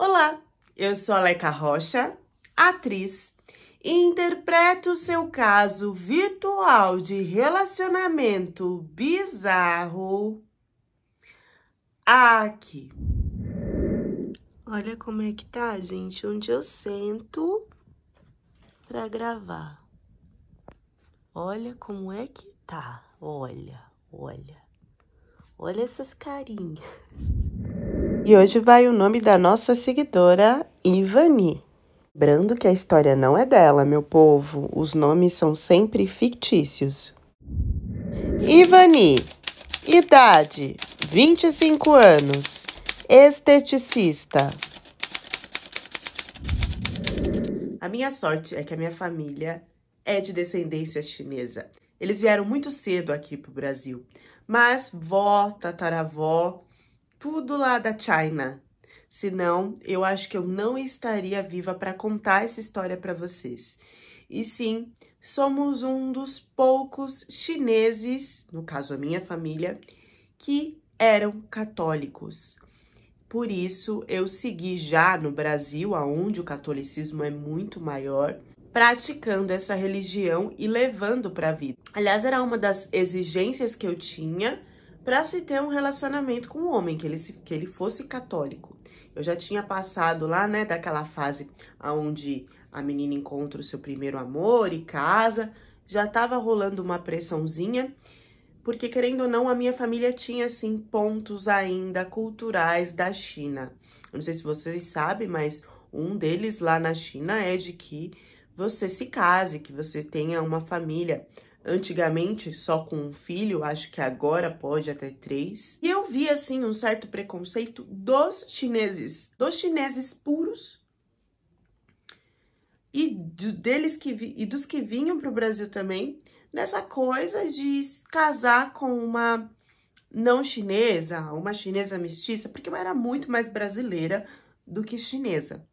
Olá, eu sou a Leca Rocha, atriz, e interpreto o seu caso virtual de relacionamento bizarro aqui. Olha como é que tá, gente, onde eu sento pra gravar. Olha como é que tá, olha essas carinhas. E hoje vai o nome da nossa seguidora, Ivani. Lembrando que a história não é dela, meu povo. Os nomes são sempre fictícios. Ivani, idade, 25 anos, esteticista. A minha sorte é que a minha família é de descendência chinesa. Eles vieram muito cedo aqui pro Brasil, mas vó, tataravó, tudo lá da China. Senão, eu acho que eu não estaria viva para contar essa história para vocês. E sim, somos um dos poucos chineses, no caso a minha família, que eram católicos. Por isso, eu segui já no Brasil, onde o catolicismo é muito maior, praticando essa religião e levando para a vida. Aliás, era uma das exigências que eu tinha para se ter um relacionamento com um homem, que ele fosse católico. Eu já tinha passado lá, né, daquela fase onde a menina encontra o seu primeiro amor e casa, já tava rolando uma pressãozinha, porque querendo ou não, a minha família tinha, assim, pontos ainda culturais da China. Eu não sei se vocês sabem, mas um deles lá na China é de que você se case, que você tenha uma família. Antigamente, só com um filho, acho que agora pode até 3. E eu vi, assim, um certo preconceito dos chineses puros, e dos que vinham para o Brasil também, nessa coisa de casar com uma não chinesa, uma chinesa mestiça, porque eu era muito mais brasileira do que chinesa.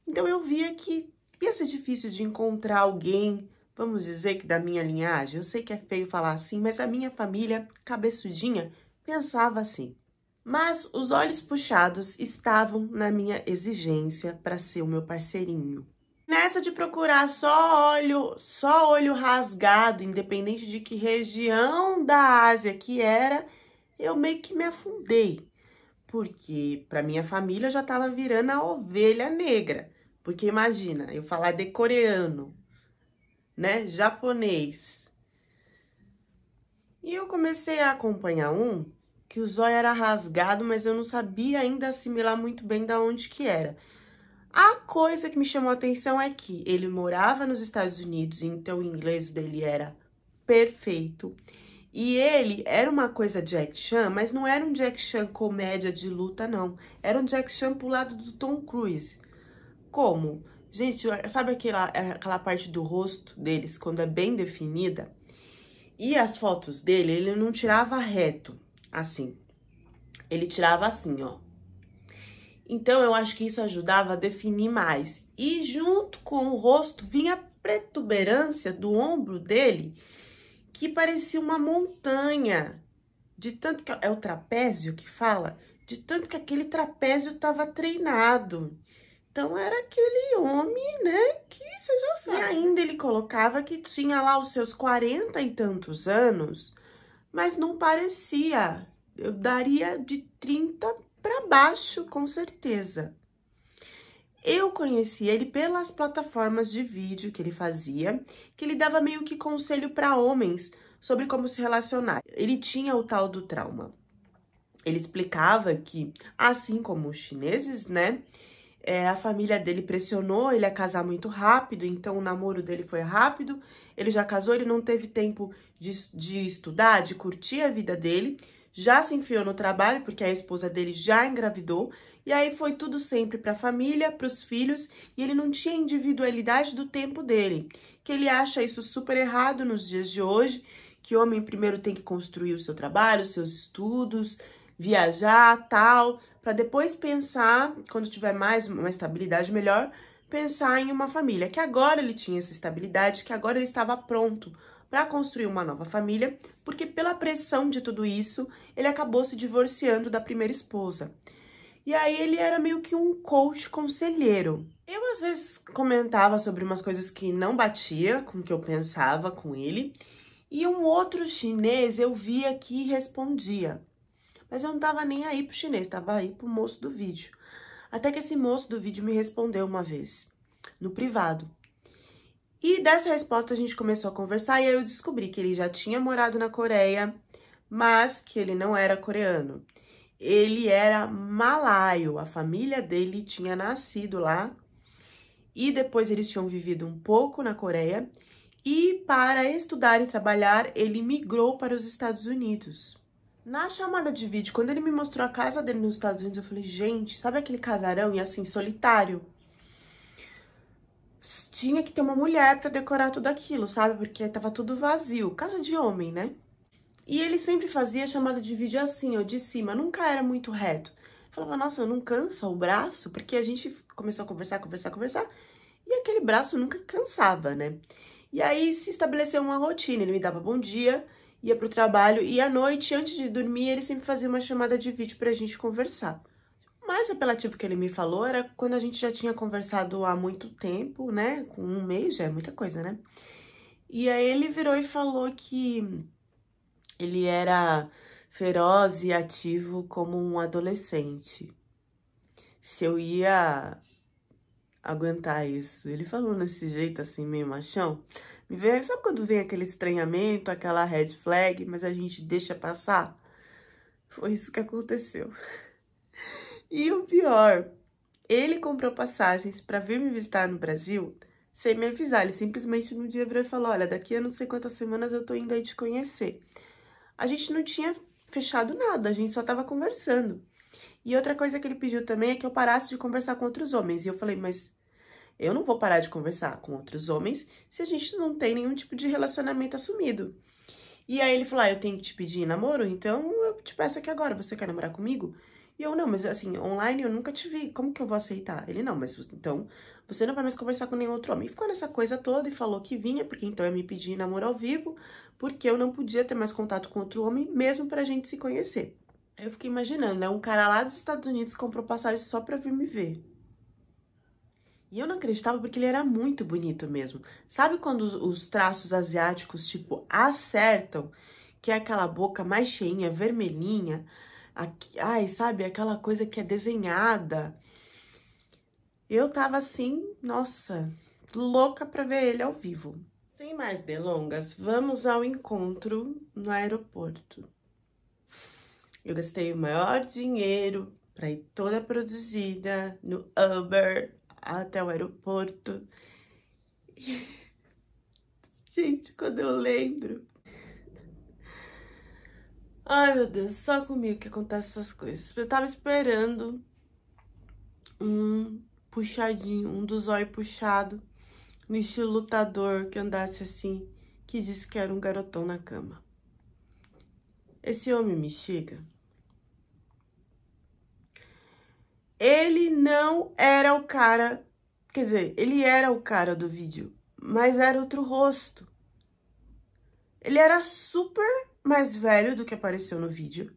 Então eu via que ia ser difícil de encontrar alguém, vamos dizer que da minha linhagem. Eu sei que é feio falar assim, mas a minha família, cabeçudinha, pensava assim. Mas os olhos puxados estavam na minha exigência para ser o meu parceirinho. Nessa de procurar só olho rasgado, independente de que região da Ásia que era, eu meio que me afundei. Porque para minha família eu já tava virando a ovelha negra. Porque imagina, eu falar de coreano, né, japonês. E eu comecei a acompanhar um que o zóio era rasgado, mas eu não sabia ainda assimilar muito bem da onde que era. A coisa que me chamou a atenção é que ele morava nos Estados Unidos, então o inglês dele era perfeito. E ele era uma coisa Jack Chan, mas não era um Jack Chan comédia de luta, não. Era um Jack Chan pro lado do Tom Cruise. Como? Gente, sabe aquela parte do rosto deles, quando é bem definida? E as fotos dele, ele não tirava reto, assim. Ele tirava assim, ó. Então, eu acho que isso ajudava a definir mais. E junto com o rosto, vinha a protuberância do ombro dele, que parecia uma montanha. De tanto que... É o trapézio que fala? De tanto que aquele trapézio estava treinado. Então, era aquele homem, né, que você já sabe. E ainda ele colocava que tinha lá os seus 40 e tantos anos, mas não parecia. Eu daria de 30 para baixo, com certeza. Eu conheci ele pelas plataformas de vídeo que ele fazia, que ele dava meio que conselho para homens sobre como se relacionar. Ele tinha o tal do trauma. Ele explicava que, assim como os chineses, né, a família dele pressionou ele a casar muito rápido, então o namoro dele foi rápido, ele já casou, ele não teve tempo de estudar, de curtir a vida dele, já se enfiou no trabalho, porque a esposa dele já engravidou, e aí foi tudo sempre para a família, para os filhos, e ele não tinha individualidade do tempo dele, que ele acha isso super errado nos dias de hoje, que o homem primeiro tem que construir o seu trabalho, os seus estudos, viajar, tal, para depois pensar, quando tiver mais uma estabilidade melhor, pensar em uma família, que agora ele tinha essa estabilidade, que agora ele estava pronto para construir uma nova família, porque pela pressão de tudo isso, ele acabou se divorciando da primeira esposa. E aí ele era meio que um coach conselheiro. Eu, às vezes, comentava sobre umas coisas que não batia com o que eu pensava com ele. E um outro chinês eu via que respondia. Mas eu não tava nem aí pro chinês, tava aí pro moço do vídeo. Até que esse moço do vídeo me respondeu uma vez, no privado. E dessa resposta a gente começou a conversar e aí eu descobri que ele já tinha morado na Coreia, mas que ele não era coreano. Ele era malaio, a família dele tinha nascido lá e depois eles tinham vivido um pouco na Coreia e para estudar e trabalhar ele migrou para os Estados Unidos. Na chamada de vídeo, quando ele me mostrou a casa dele nos Estados Unidos, eu falei, gente, sabe aquele casarão e assim, solitário? Tinha que ter uma mulher pra decorar tudo aquilo, sabe? Porque tava tudo vazio, casa de homem, né? E ele sempre fazia chamada de vídeo assim, ó, de cima, nunca era muito reto. Eu falava, nossa, não cansa o braço? Porque a gente começou a conversar, e aquele braço nunca cansava, né? E aí se estabeleceu uma rotina, ele me dava bom dia, ia pro trabalho, e à noite, antes de dormir, ele sempre fazia uma chamada de vídeo pra gente conversar. O mais apelativo que ele me falou era quando a gente já tinha conversado há muito tempo, né? Com um mês já é muita coisa, né? E aí ele virou e falou que ele era feroz e ativo como um adolescente. Se eu ia aguentar isso. Ele falou desse jeito assim, meio machão. Me vê, sabe quando vem aquele estranhamento, aquela red flag, mas a gente deixa passar? Foi isso que aconteceu. E o pior, ele comprou passagens pra vir me visitar no Brasil sem me avisar. Ele simplesmente no dia virou e falou, olha, daqui a não sei quantas semanas eu tô indo aí te conhecer. A gente não tinha fechado nada, a gente só tava conversando. E outra coisa que ele pediu também é que eu parasse de conversar com outros homens. E eu falei, mas eu não vou parar de conversar com outros homens se a gente não tem nenhum tipo de relacionamento assumido. E aí ele falou, eu tenho que te pedir namoro, então eu te peço aqui agora, você quer namorar comigo? E eu, não, mas assim, online eu nunca te vi, como que eu vou aceitar? Ele, não, mas então você não vai mais conversar com nenhum outro homem. E ficou nessa coisa toda e falou que vinha, porque então eu me pedi namoro ao vivo, porque eu não podia ter mais contato com outro homem, mesmo pra gente se conhecer. Eu fiquei imaginando, né, um cara lá dos Estados Unidos comprou passagem só pra vir me ver. E eu não acreditava porque ele era muito bonito mesmo. Sabe quando os traços asiáticos, tipo, acertam? Que é aquela boca mais cheinha, vermelhinha. Ai, sabe? Aquela coisa que é desenhada. Eu tava assim, nossa, louca pra ver ele ao vivo. Sem mais delongas, vamos ao encontro no aeroporto. Eu gastei o maior dinheiro pra ir toda produzida no Uber até o aeroporto. Gente, quando eu lembro... Ai, meu Deus, só comigo que acontece essas coisas. Eu tava esperando um puxadinho, um do zóio puxado, no estilo lutador, que andasse assim, que disse que era um garotão na cama. Esse homem me chega. Ele não era o cara, quer dizer, ele era o cara do vídeo, mas era outro rosto. Ele era super mais velho do que apareceu no vídeo.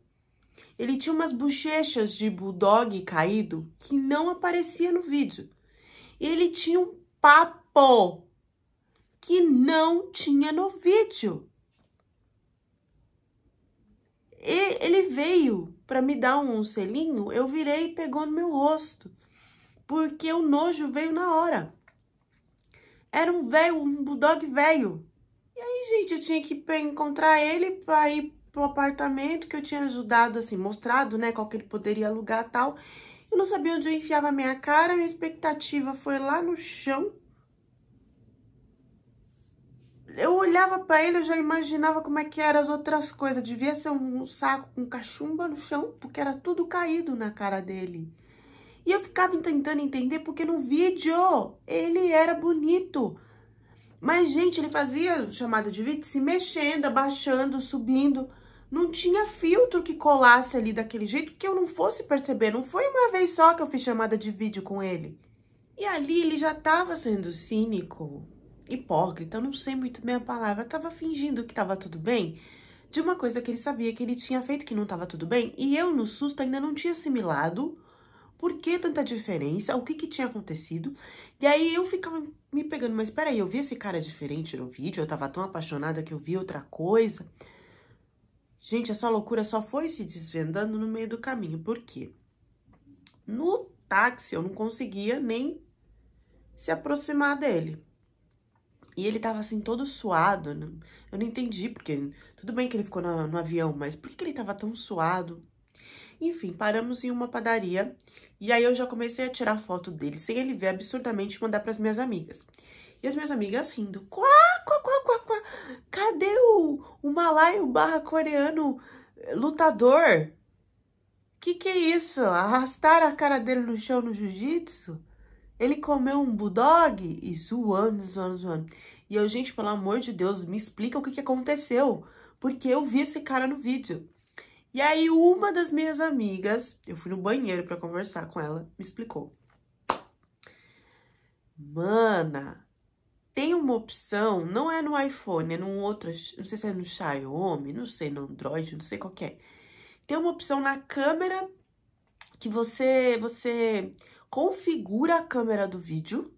Ele tinha umas bochechas de bulldog caído que não aparecia no vídeo. Ele tinha um papo que não tinha no vídeo. E ele veio para me dar um selinho, eu virei e pegou no meu rosto. Porque o nojo veio na hora. Era um velho, um bulldog velho. E aí, gente, eu tinha que encontrar ele para ir pro apartamento que eu tinha ajudado, assim, mostrado, né, qual que ele poderia alugar e tal. Eu não sabia onde eu enfiava a minha cara, minha expectativa foi lá no chão. Eu olhava pra ele, eu já imaginava como é que eram as outras coisas. Devia ser um saco com cachumba no chão, porque era tudo caído na cara dele. E eu ficava tentando entender, porque no vídeo ele era bonito. Mas, gente, ele fazia chamada de vídeo se mexendo, abaixando, subindo. Não tinha filtro que colasse ali daquele jeito que eu não fosse perceber. Não foi uma vez só que eu fiz chamada de vídeo com ele. E ali ele já tava sendo cínico, hipócrita, eu não sei muito bem a palavra. Tava fingindo que tava tudo bem de uma coisa que ele sabia que ele tinha feito que não tava tudo bem. E eu, no susto, ainda não tinha assimilado por que tanta diferença, o que que tinha acontecido. E aí eu ficava me pegando, mas peraí, eu vi esse cara diferente no vídeo, eu tava tão apaixonada que eu vi outra coisa. Gente, essa loucura só foi se desvendando no meio do caminho. Por quê? No táxi eu não conseguia nem se aproximar dele. E ele tava assim, todo suado. Eu não entendi, porque tudo bem que ele ficou no avião, mas por que ele tava tão suado? Enfim, paramos em uma padaria. E aí eu já comecei a tirar foto dele, sem ele ver absurdamente, e mandar pras minhas amigas. E as minhas amigas rindo. Quá, quá, quá, quá, quá. Cadê o malaio barra coreano lutador? Que é isso? Arrastaram a cara dele no chão no jiu-jitsu? Ele comeu um bulldog? E zoando. E eu, gente, pelo amor de Deus, me explica o que aconteceu. Porque eu vi esse cara no vídeo. E aí, uma das minhas amigas, eu fui no banheiro pra conversar com ela, me explicou. Mana, tem uma opção, não é no iPhone, é num outro, não sei se é no Xiaomi, não sei, no Android, não sei qual que é. Tem uma opção na câmera que você configura a câmera do vídeo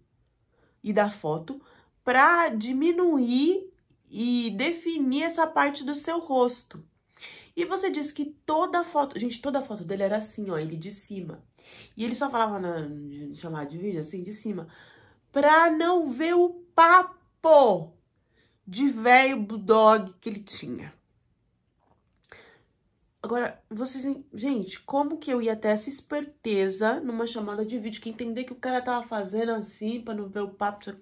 e da foto para diminuir e definir essa parte do seu rosto. E você disse que toda a foto... Gente, toda a foto dele era assim, ó, ele de cima. E ele só falava na chamada de vídeo, assim, de cima. Pra não ver o papo de velho bulldog que ele tinha. Agora, vocês... Gente, como que eu ia ter essa esperteza numa chamada de vídeo que entender que o cara tava fazendo assim pra não ver o papo?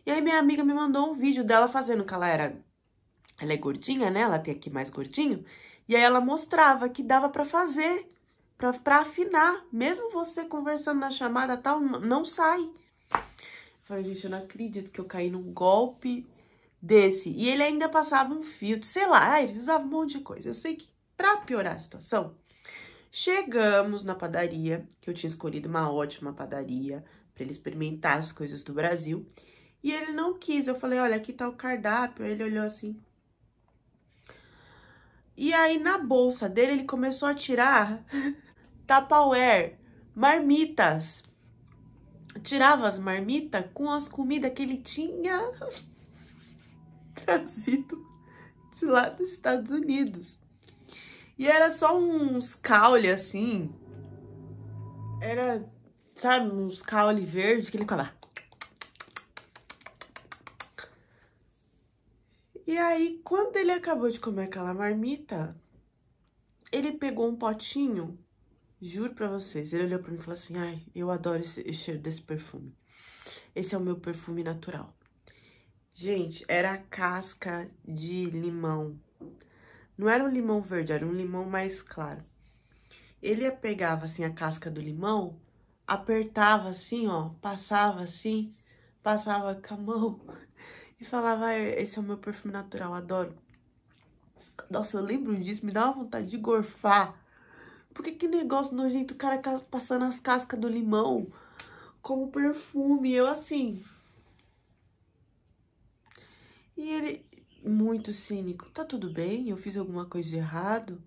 E aí minha amiga me mandou um vídeo dela fazendo, que ela é gordinha, né? Ela tem aqui mais gordinho. E aí ela mostrava que dava pra fazer, pra afinar. Mesmo você conversando na chamada tal, não sai. Eu falei, gente, eu não acredito que eu caí num golpe desse. E ele ainda passava um filtro, sei lá, ele usava um monte de coisa. Eu sei que pra piorar a situação, chegamos na padaria, que eu tinha escolhido uma ótima padaria pra ele experimentar as coisas do Brasil. E ele não quis. Eu falei, olha, aqui tá o cardápio. Aí ele olhou assim. E aí, na bolsa dele, ele começou a tirar Tupperware, marmitas. Tirava as marmitas com as comidas que ele tinha trazido de lá dos Estados Unidos. E era só uns caule, assim. Era, sabe, uns caule verde que ele ficava... E aí, quando ele acabou de comer aquela marmita, ele pegou um potinho, juro pra vocês, ele olhou pra mim e falou assim, ai, eu adoro esse cheiro desse perfume. Esse é o meu perfume natural. Gente, era casca de limão. Não era um limão verde, era um limão mais claro. Ele pegava, assim, a casca do limão, apertava assim, ó, passava com a mão... E falava, esse é o meu perfume natural, adoro. Nossa, eu lembro disso, me dá uma vontade de gorfar. Por que negócio nojento, o cara passando as cascas do limão como perfume? Eu assim... E ele, muito cínico, tá tudo bem? Eu fiz alguma coisa de errado?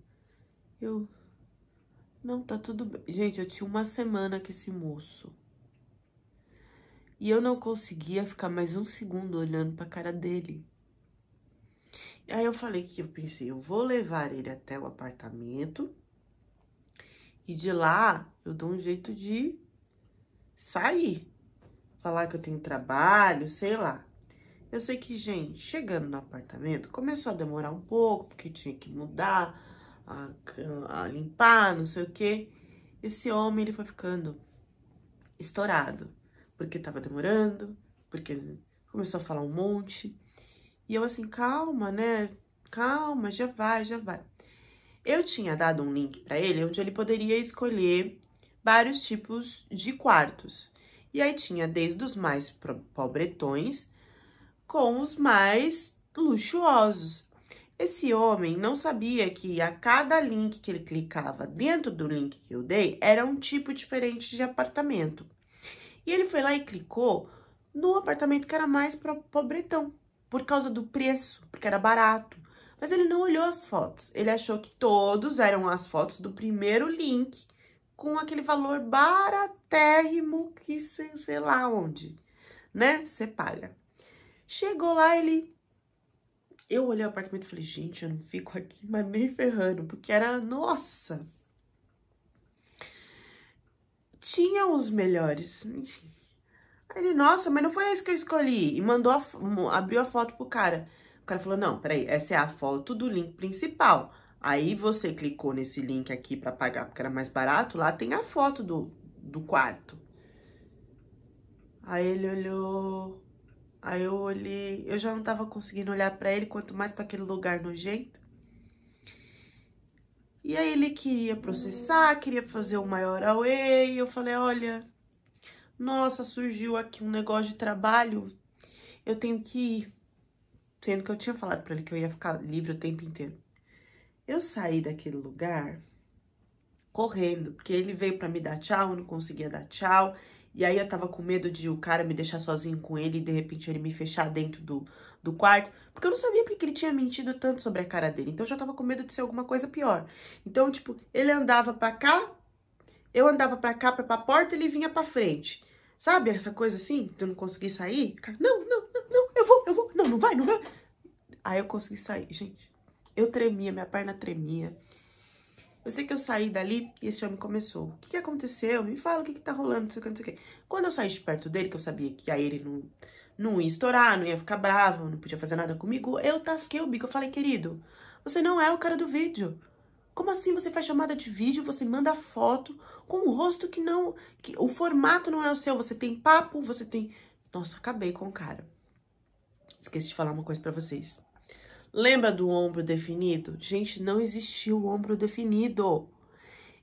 Não, tá tudo bem. Gente, eu tinha uma semana com esse moço. E eu não conseguia ficar mais um segundo olhando pra cara dele. E aí eu falei que eu pensei, eu vou levar ele até o apartamento. E de lá, eu dou um jeito de sair. Falar que eu tenho trabalho, sei lá. Eu sei que, gente, chegando no apartamento, começou a demorar um pouco, porque tinha que mudar, a limpar, não sei o quê. Esse homem, ele foi ficando estourado. Porque tava demorando, porque começou a falar um monte. E eu assim, calma, né? Calma, já vai. Eu tinha dado um link pra ele, onde ele poderia escolher vários tipos de quartos. E aí tinha desde os mais pobretões com os mais luxuosos. Esse homem não sabia que a cada link que ele clicava dentro do link que eu dei, era um tipo diferente de apartamento. E ele foi lá e clicou no apartamento que era mais pobretão, por causa do preço, porque era barato. Mas ele não olhou as fotos, ele achou que todos eram as fotos do primeiro link com aquele valor baratérrimo que sei lá onde, né? Você paga. Chegou lá, eu olhei o apartamento e falei, gente, eu não fico aqui, mas nem ferrando, porque era, nossa, tinha os melhores, enfim. Aí ele, nossa, mas não foi esse que eu escolhi, e mandou, abriu a foto pro cara. O cara falou, não, peraí, essa é a foto do link principal. Aí você clicou nesse link aqui pra pagar, porque era mais barato, lá tem a foto do quarto. Aí ele olhou, aí eu olhei, eu já não tava conseguindo olhar pra ele, quanto mais pra aquele lugar nojento. E aí ele queria processar, queria fazer o maior away, e eu falei, olha, nossa, surgiu aqui um negócio de trabalho, eu tenho que ir. Sendo que eu tinha falado pra ele que eu ia ficar livre o tempo inteiro. Eu saí daquele lugar correndo, porque ele veio pra me dar tchau, eu não conseguia dar tchau. E aí eu tava com medo de o cara me deixar sozinho com ele e de repente ele me fechar dentro do quarto. Porque eu não sabia porque ele tinha mentido tanto sobre a cara dele. Então eu já tava com medo de ser alguma coisa pior. Então, tipo, ele andava pra cá, eu andava pra cá, pra porta, ele vinha pra frente. Sabe essa coisa assim, de eu não conseguir sair? Não, eu vou, não vai. Aí eu consegui sair, gente. Eu tremia, minha perna tremia. Eu sei que eu saí dali e esse homem começou. O que aconteceu? Me fala o que tá rolando, não sei o que, não sei o que. Quando eu saí de perto dele, que eu sabia que aí ele não ia estourar, não ia ficar bravo, não podia fazer nada comigo, eu tasquei o bico. Eu falei, querido, você não é o cara do vídeo. Como assim você faz chamada de vídeo, você manda foto com um rosto que não... o formato não é o seu, você tem papo, você tem... Nossa, acabei com o cara. Esqueci de falar uma coisa pra vocês. Lembra do ombro definido? Gente, não existia o ombro definido.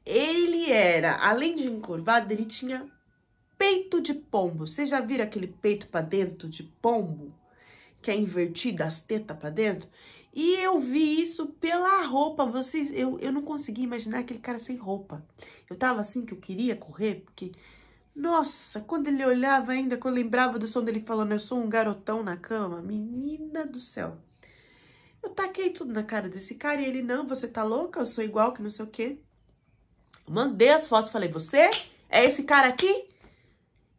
Ele era, além de encurvado, ele tinha peito de pombo. Vocês já viram aquele peito pra dentro de pombo? Que é invertido, as tetas pra dentro? E eu vi isso pela roupa. Eu não conseguia imaginar aquele cara sem roupa. Eu tava assim que eu queria correr, porque... Nossa, quando ele olhava ainda, quando eu lembrava do som dele falando, eu sou um garotão na cama, menina do céu. Eu taquei tudo na cara desse cara e ele, não, você tá louca? Eu sou igual que não sei o quê. Eu mandei as fotos, falei, você é esse cara aqui?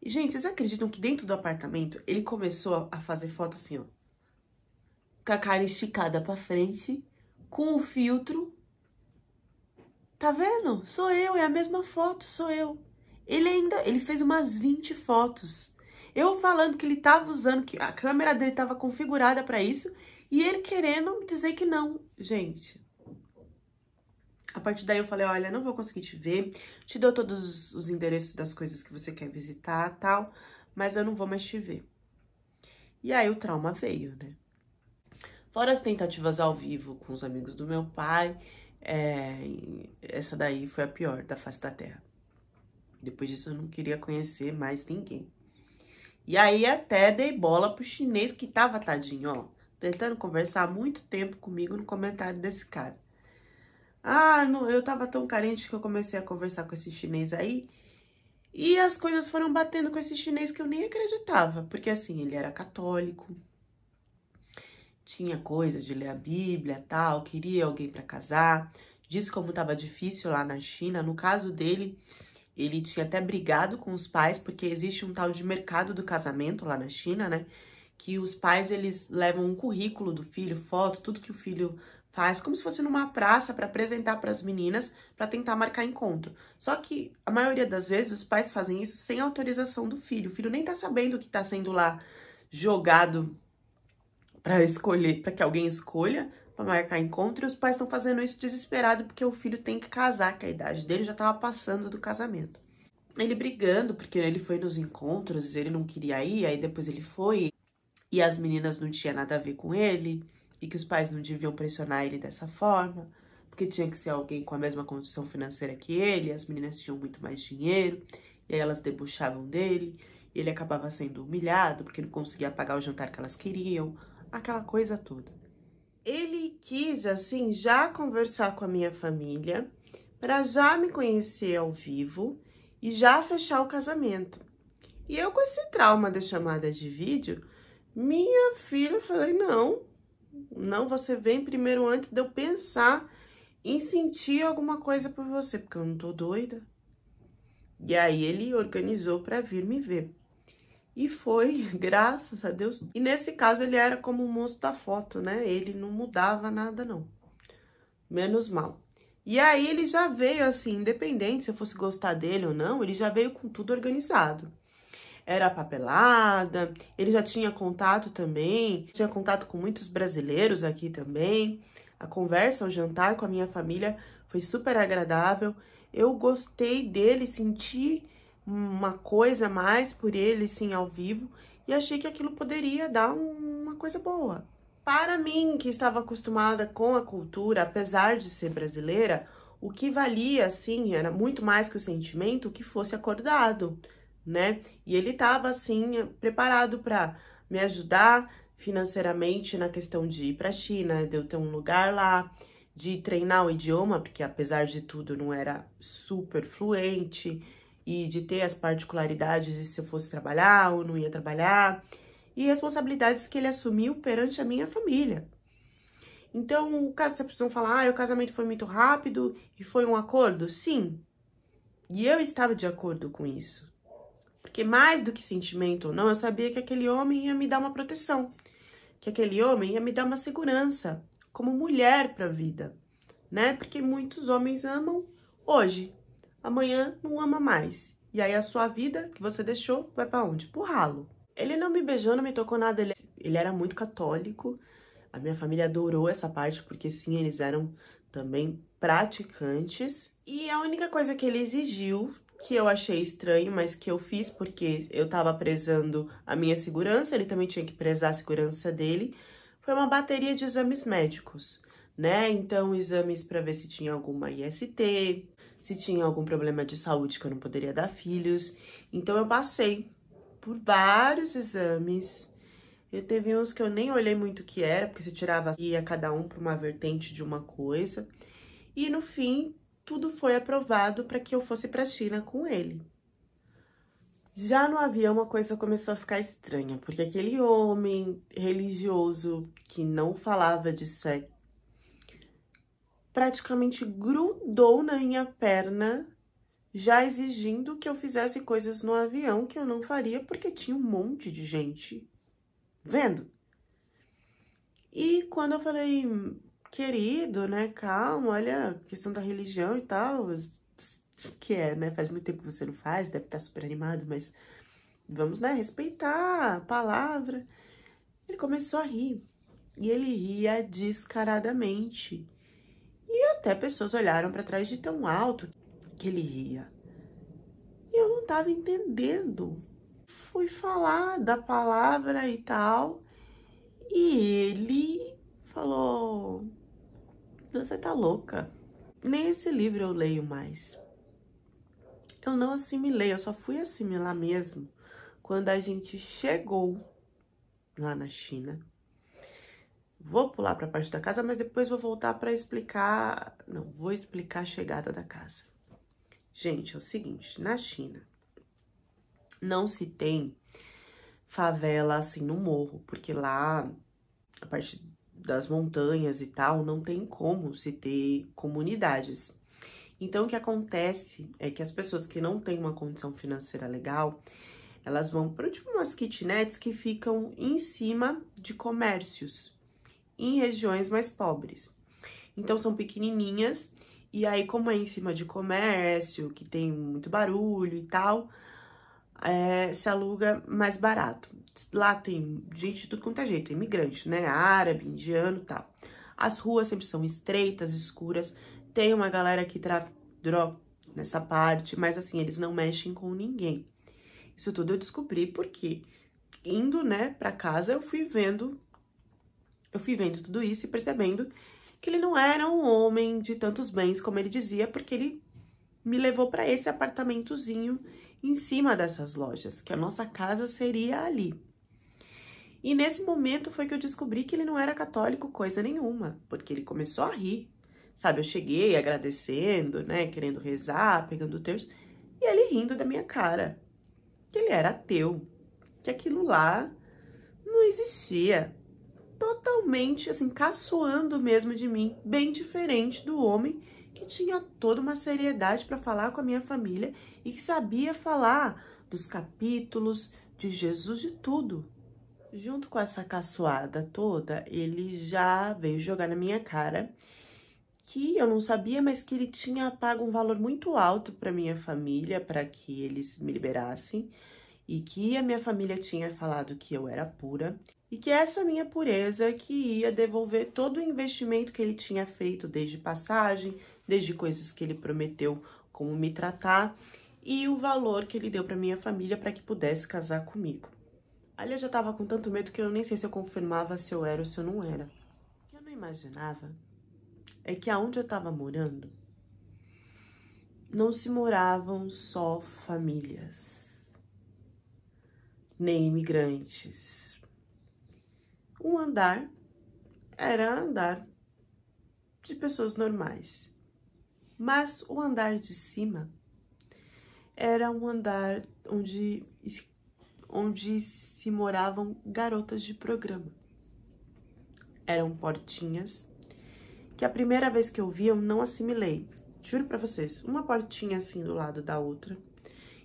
E, gente, vocês acreditam que dentro do apartamento ele começou a fazer foto assim, ó. Com a cara esticada pra frente, com o filtro. Tá vendo? Sou eu, é a mesma foto, sou eu. Ele fez umas 20 fotos. Eu falando que ele tava usando, que a câmera dele tava configurada pra isso. E ele querendo dizer que não. Gente, a partir daí eu falei, olha, não vou conseguir te ver. Te dou todos os endereços das coisas que você quer visitar e tal. Mas eu não vou mais te ver. E aí o trauma veio, né? Fora as tentativas ao vivo com os amigos do meu pai, essa daí foi a pior da face da terra. Depois disso eu não queria conhecer mais ninguém. E aí até dei bola pro chinês que tava, tadinho, ó, tentando conversar há muito tempo comigo no comentário desse cara. Ah, não, eu tava tão carente que eu comecei a conversar com esse chinês aí. E as coisas foram batendo com esse chinês que eu nem acreditava. Porque assim, ele era católico. Tinha coisa de ler a Bíblia e tal. Queria alguém pra casar. Disse como tava difícil lá na China. No caso dele, ele tinha até brigado com os pais. Porque existe um tal de mercado do casamento lá na China, né? Que os pais, eles levam um currículo do filho, foto, tudo que o filho faz, como se fosse numa praça para apresentar para as meninas, para tentar marcar encontro. Só que a maioria das vezes os pais fazem isso sem autorização do filho. O filho nem tá sabendo o que tá sendo lá jogado para escolher, para que alguém escolha para marcar encontro, e os pais estão fazendo isso desesperado porque o filho tem que casar, que a idade dele já tava passando do casamento. Ele brigando, porque ele foi nos encontros, ele não queria ir, aí depois ele foi, e as meninas não tinham nada a ver com ele, e que os pais não deviam pressionar ele dessa forma, porque tinha que ser alguém com a mesma condição financeira que ele, as meninas tinham muito mais dinheiro, e aí elas debochavam dele, e ele acabava sendo humilhado, porque não conseguia pagar o jantar que elas queriam, aquela coisa toda. Ele quis, assim, já conversar com a minha família, para já me conhecer ao vivo, e já fechar o casamento. E eu, com esse trauma da chamada de vídeo, minha filha, falei, não, você vem primeiro antes de eu pensar em sentir alguma coisa por você, porque eu não tô doida. E aí ele organizou para vir me ver. E foi, graças a Deus. E nesse caso ele era como o moço da foto, né? Ele não mudava nada, não. Menos mal. E aí ele já veio assim, independente se eu fosse gostar dele ou não, ele já veio com tudo organizado. Era papelada, ele já tinha contato também, tinha contato com muitos brasileiros aqui também. A conversa, o jantar com a minha família foi super agradável. Eu gostei dele, senti uma coisa a mais por ele, sim, ao vivo, e achei que aquilo poderia dar uma coisa boa. Para mim, que estava acostumada com a cultura, apesar de ser brasileira, o que valia, assim, era muito mais que o sentimento, que fosse acordado, né? E ele estava, assim, preparado para me ajudar financeiramente na questão de ir para a China, de eu ter um lugar lá, de treinar o idioma, porque apesar de tudo eu não era super fluente, e de ter as particularidades de se eu fosse trabalhar ou não ia trabalhar, e responsabilidades que ele assumiu perante a minha família. Então, o caso, vocês precisam falar, o casamento foi muito rápido e foi um acordo? Sim. E eu estava de acordo com isso. Porque mais do que sentimento ou não, eu sabia que aquele homem ia me dar uma proteção. Que aquele homem ia me dar uma segurança como mulher para a vida, né? Porque muitos homens amam hoje, amanhã não ama mais. E aí a sua vida que você deixou vai para onde? Pro ralo. Ele não me beijou, não me tocou nada, ele era muito católico. A minha família adorou essa parte, porque sim, eles eram também praticantes. E a única coisa que ele exigiu, que eu achei estranho, mas que eu fiz porque eu tava prezando a minha segurança, ele também tinha que prezar a segurança dele, foi uma bateria de exames médicos, né? Então, exames para ver se tinha alguma IST, se tinha algum problema de saúde que eu não poderia dar filhos. Então, eu passei por vários exames. Eu teve uns que eu nem olhei muito o que era, porque se tirava ia cada um para uma vertente de uma coisa. E no fim, tudo foi aprovado para que eu fosse para a China com ele. Já no avião, a coisa começou a ficar estranha, porque aquele homem religioso que não falava de sexo praticamente grudou na minha perna, já exigindo que eu fizesse coisas no avião que eu não faria, porque tinha um monte de gente vendo. E quando eu falei, querido, né, calma, olha, questão da religião e tal, que é, né, faz muito tempo que você não faz, deve estar super animado, mas vamos, né, respeitar a palavra. Ele começou a rir, e ele ria descaradamente. E até pessoas olharam para trás de tão alto que ele ria. E eu não tava entendendo. Fui falar da palavra e tal, e ele falou, você tá louca. Nem esse livro eu leio mais. Eu não assimilei, eu só fui assimilar mesmo quando a gente chegou lá na China. Vou pular pra parte da casa, mas depois vou voltar pra explicar... Não, vou explicar a chegada da casa. Gente, é o seguinte, na China não se tem favela assim no morro, porque lá, a parte das montanhas e tal, não tem como se ter comunidades. Então, o que acontece é que as pessoas que não têm uma condição financeira legal, elas vão para tipo umas kitnets que ficam em cima de comércios, em regiões mais pobres. Então, são pequenininhas, e aí, como é em cima de comércio, que tem muito barulho e tal, se aluga mais barato. Lá tem gente de tudo quanto é jeito, imigrante, né? Árabe, indiano e tal. As ruas sempre são estreitas, escuras. Tem uma galera que tráfica droga nessa parte, mas assim, eles não mexem com ninguém. Isso tudo eu descobri porque indo, né, pra casa, eu fui vendo tudo isso e percebendo que ele não era um homem de tantos bens como ele dizia, porque ele me levou para esse apartamentozinho em cima dessas lojas, que a nossa casa seria ali. E nesse momento foi que eu descobri que ele não era católico coisa nenhuma, porque ele começou a rir, sabe? Eu cheguei agradecendo, né, querendo rezar, pegando o terço, e ele rindo da minha cara, que ele era ateu, que aquilo lá não existia. Totalmente, assim, caçoando mesmo de mim, bem diferente do homem que tinha toda uma seriedade para falar com a minha família e que sabia falar dos capítulos, de Jesus, de tudo. Junto com essa caçoada toda, ele já veio jogar na minha cara que eu não sabia, mas que ele tinha pago um valor muito alto para minha família, para que eles me liberassem, e que a minha família tinha falado que eu era pura, e que essa minha pureza que ia devolver todo o investimento que ele tinha feito, desde passagem, desde coisas que ele prometeu como me tratar, e o valor que ele deu para minha família para que pudesse casar comigo. Ali eu já tava com tanto medo que eu nem sei se eu confirmava se eu era ou se eu não era. O que eu não imaginava é que aonde eu tava morando, não se moravam só famílias, nem imigrantes. Um andar era andar de pessoas normais, mas o andar de cima era um andar onde se moravam garotas de programa. Eram portinhas que a primeira vez que eu vi eu não assimilei. Juro pra vocês, uma portinha assim do lado da outra.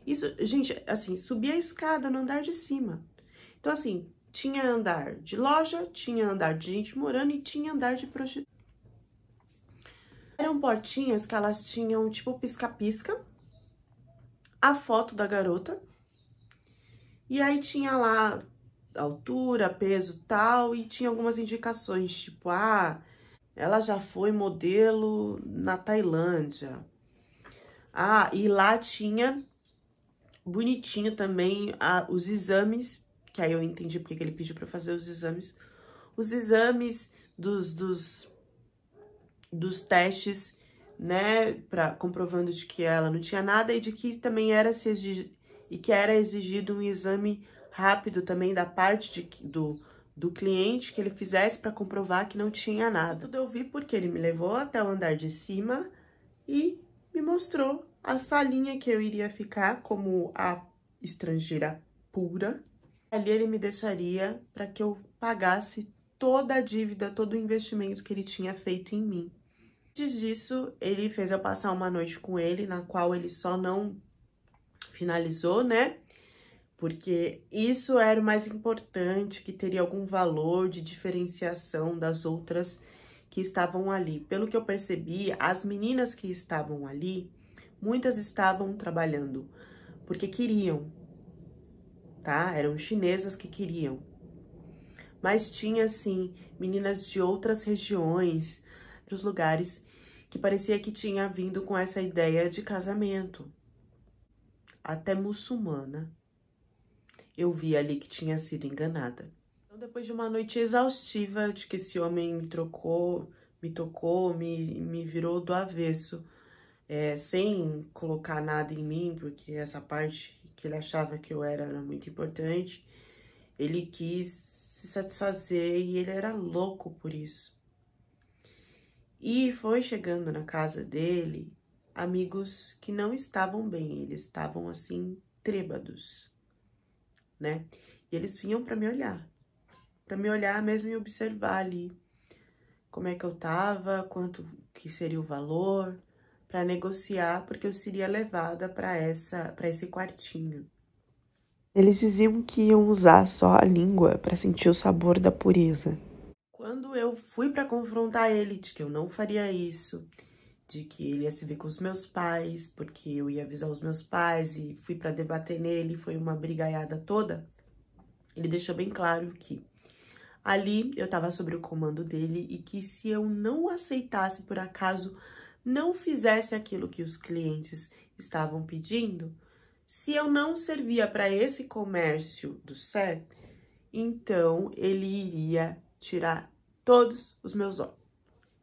Isso, gente, assim, subia a escada no andar de cima. Então, assim, tinha andar de loja, tinha andar de gente morando e tinha andar de prostituta. Eram portinhas que elas tinham, tipo, pisca-pisca, a foto da garota, e aí tinha lá altura, peso, tal, e tinha algumas indicações, tipo, ela já foi modelo na Tailândia. E lá tinha bonitinho também os exames, que aí eu entendi porque que ele pediu pra fazer os exames. Os exames dos testes, né, comprovando de que ela não tinha nada e de que também era exigido um exame rápido também da parte do cliente que ele fizesse para comprovar que não tinha nada. Tudo eu vi porque ele me levou até o andar de cima e me mostrou a salinha que eu iria ficar como a estrangeira pura. Ali ele me deixaria para que eu pagasse toda a dívida, todo o investimento que ele tinha feito em mim. Antes disso, ele fez eu passar uma noite com ele, na qual ele só não finalizou, né? Porque isso era o mais importante, que teria algum valor de diferenciação das outras que estavam ali. Pelo que eu percebi, as meninas que estavam ali, muitas estavam trabalhando porque queriam, tá? Eram chinesas que queriam. Mas tinha, assim, meninas de outras regiões, dos lugares, que parecia que tinha vindo com essa ideia de casamento. Até muçulmana. Eu vi ali que tinha sido enganada. Então, depois de uma noite exaustiva de que esse homem me tocou, me virou do avesso, sem colocar nada em mim, porque essa parte que ele achava que eu era muito importante, ele quis se satisfazer e ele era louco por isso. E foi chegando na casa dele amigos que não estavam bem, eles estavam assim, trêbados, né? E eles vinham pra me olhar mesmo e observar ali como é que eu tava, quanto que seria o valor, pra negociar, porque eu seria levada pra esse quartinho. Eles diziam que iam usar só a língua para sentir o sabor da pureza. Quando eu fui pra confrontar ele de que eu não faria isso, de que ele ia se ver com os meus pais, porque eu ia avisar os meus pais e fui pra debater nele, foi uma brigaiada toda, ele deixou bem claro que ali eu tava sob o comando dele e que se eu não aceitasse, por acaso, não fizesse aquilo que os clientes estavam pedindo, se eu não servia para esse comércio do Sé, então ele iria tirar todos os meus órgãos.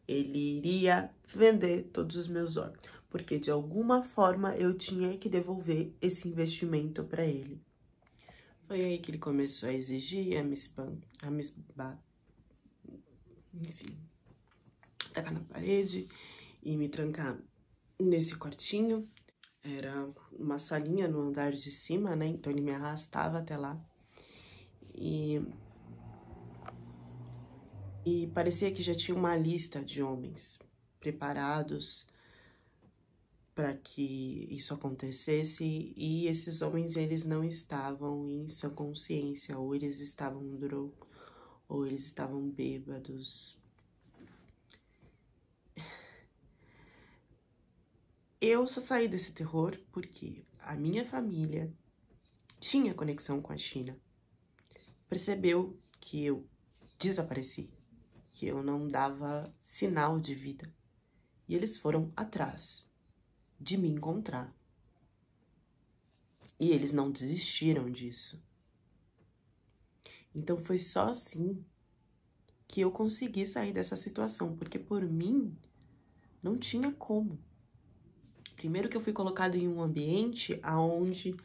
Ele iria vender todos os meus órgãos, porque de alguma forma eu tinha que devolver esse investimento para ele. Foi aí que ele começou a exigir, enfim, tacar na parede e me trancar nesse quartinho. Era uma salinha no andar de cima, né? Então ele me arrastava até lá. E parecia que já tinha uma lista de homens preparados para que isso acontecesse, e esses homens, eles não estavam em sã consciência, ou eles estavam ou eles estavam bêbados. Eu só saí desse terror porque a minha família tinha conexão com a China, percebeu que eu desapareci, que eu não dava sinal de vida, e eles foram atrás de me encontrar. E eles não desistiram disso. Então foi só assim que eu consegui sair dessa situação, porque por mim não tinha como. Primeiro que eu fui colocada em um ambiente onde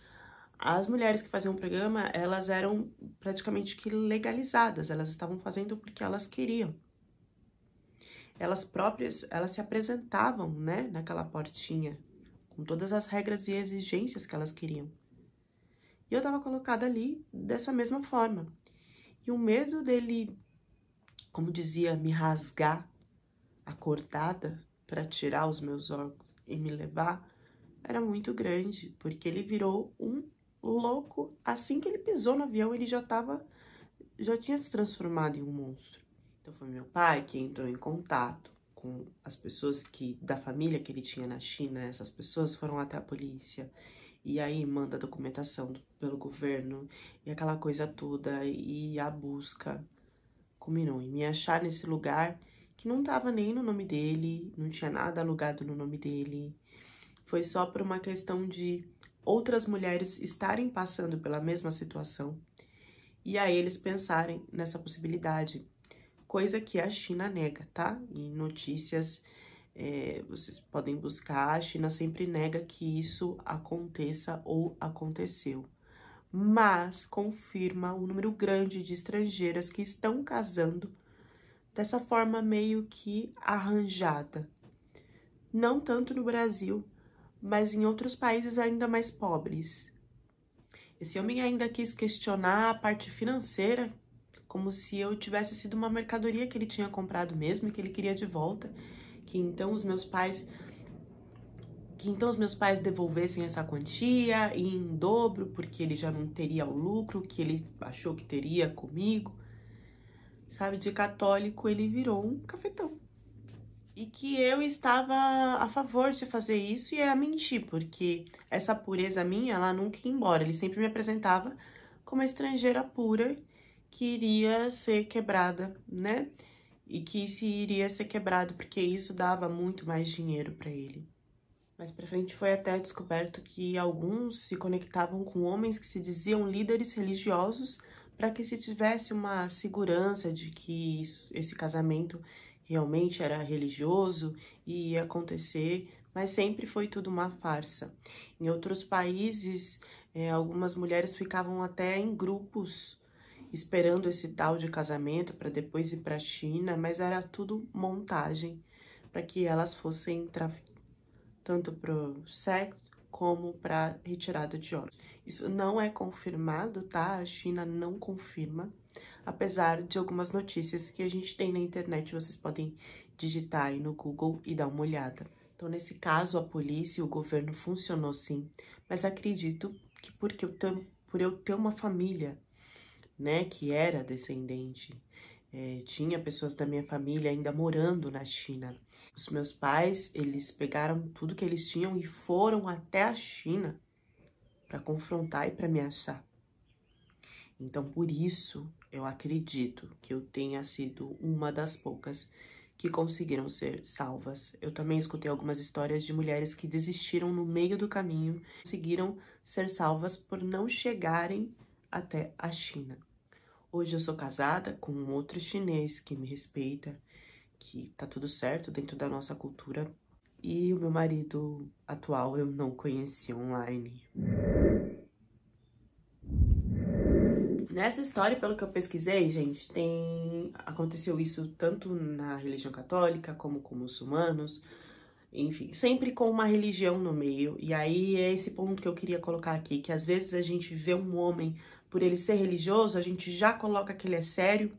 as mulheres que faziam o programa, elas eram praticamente que legalizadas, elas estavam fazendo porque elas queriam. Elas próprias, elas se apresentavam, né, naquela portinha, com todas as regras e exigências que elas queriam. E eu tava colocada ali dessa mesma forma. E o medo dele, como dizia, me rasgar acordada para tirar os meus órgãos e me levar, era muito grande, porque ele virou um louco. Assim que ele pisou no avião, ele já tinha se transformado em um monstro. Então foi meu pai que entrou em contato com as pessoas da família que ele tinha na China. Essas pessoas foram até a polícia, e aí manda documentação pelo governo, e aquela coisa toda, e a busca culminou em me achar nesse lugar que não tava nem no nome dele, não tinha nada alugado no nome dele. Foi só por uma questão de outras mulheres estarem passando pela mesma situação, e aí eles pensarem nessa possibilidade, coisa que a China nega, tá? Em notícias, vocês podem buscar, a China sempre nega que isso aconteça ou aconteceu, mas confirma um número grande de estrangeiras que estão casando dessa forma meio que arranjada. Não tanto no Brasil, mas em outros países ainda mais pobres. Esse homem ainda quis questionar a parte financeira, como se eu tivesse sido uma mercadoria que ele tinha comprado mesmo e que ele queria de volta, que então os meus pais devolvessem essa quantia e em dobro, porque ele já não teria o lucro que ele achou que teria comigo. Sabe, de católico ele virou um cafetão. E que eu estava a favor de fazer isso, e é mentir, porque essa pureza minha, ela nunca ia embora. Ele sempre me apresentava como uma estrangeira pura que iria ser quebrada, né? E que se iria ser quebrado, porque isso dava muito mais dinheiro para ele. Mais pra frente foi até descoberto que alguns se conectavam com homens que se diziam líderes religiosos para que se tivesse uma segurança de que esse casamento realmente era religioso e ia acontecer, mas sempre foi tudo uma farsa. Em outros países, algumas mulheres ficavam até em grupos esperando esse tal de casamento para depois ir para a China, mas era tudo montagem para que elas fossem tanto para o sexo como para retirada de órgãos. Isso não é confirmado, tá? A China não confirma, apesar de algumas notícias que a gente tem na internet, vocês podem digitar aí no Google e dar uma olhada. Então, nesse caso, a polícia e o governo funcionou sim, mas acredito que por eu ter uma família, né, que era descendente, tinha pessoas da minha família ainda morando na China. Os meus pais, eles pegaram tudo que eles tinham e foram até a China para confrontar e para me achar. Então, por isso, eu acredito que eu tenha sido uma das poucas que conseguiram ser salvas. Eu também escutei algumas histórias de mulheres que desistiram no meio do caminho, conseguiram ser salvas por não chegarem até a China. Hoje eu sou casada com um outro chinês que me respeita, que tá tudo certo dentro da nossa cultura. E o meu marido atual eu não conheci online. Nessa história, pelo que eu pesquisei, gente, aconteceu isso tanto na religião católica como com muçulmanos, enfim, sempre com uma religião no meio. E aí é esse ponto que eu queria colocar aqui, que às vezes a gente vê um homem, por ele ser religioso, a gente já coloca que ele é sério,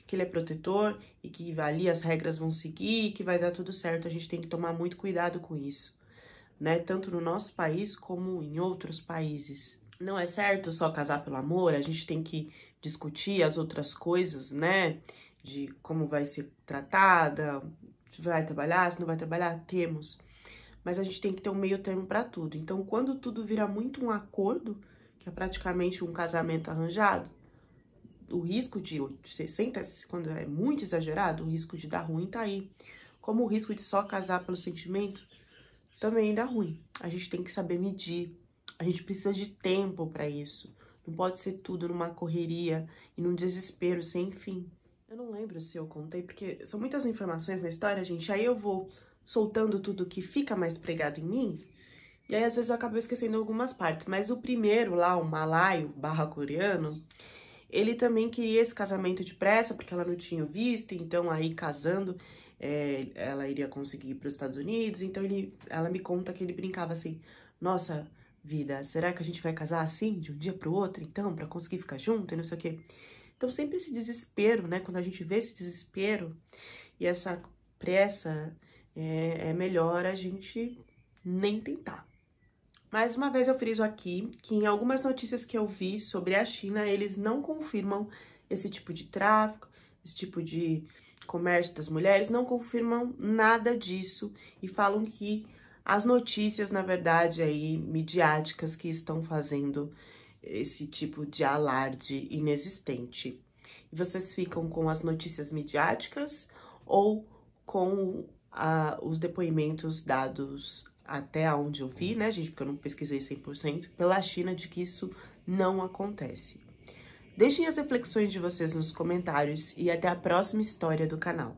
que ele é protetor e que ali as regras vão seguir e que vai dar tudo certo. A gente tem que tomar muito cuidado com isso. né? Tanto no nosso país como em outros países. Não é certo só casar pelo amor, a gente tem que discutir as outras coisas, né? De como vai ser tratada, se vai trabalhar, se não vai trabalhar, temos. Mas a gente tem que ter um meio termo para tudo. Então, quando tudo vira muito um acordo, que é praticamente um casamento arranjado, o risco de 60, quando é muito exagerado, o risco de dar ruim tá aí. Como o risco de só casar pelo sentimento também dá ruim. A gente tem que saber medir. A gente precisa de tempo para isso. Não pode ser tudo numa correria e num desespero sem fim. Eu não lembro se eu contei, porque são muitas informações na história, gente. Aí eu vou soltando tudo que fica mais pregado em mim. E aí, às vezes, eu acabo esquecendo algumas partes. Mas o primeiro lá, o malaio / coreano, ele também queria esse casamento depressa, porque ela não tinha visto. Então, aí, casando, ela iria conseguir ir para os Estados Unidos. Então, ela me conta que ele brincava assim, nossa, vida, será que a gente vai casar assim, de um dia pro outro, então, pra conseguir ficar junto e não sei o quê? Então, sempre esse desespero, né? Quando a gente vê esse desespero e essa pressa, é melhor a gente nem tentar. Mais uma vez eu friso aqui que em algumas notícias que eu vi sobre a China, eles não confirmam esse tipo de tráfico, esse tipo de comércio das mulheres, não confirmam nada disso e falam que as notícias, na verdade, aí, midiáticas que estão fazendo esse tipo de alarde inexistente. E vocês ficam com as notícias midiáticas ou com os depoimentos dados até onde eu vi, né, gente, porque eu não pesquisei 100%, pela China de que isso não acontece. Deixem as reflexões de vocês nos comentários e até a próxima história do canal.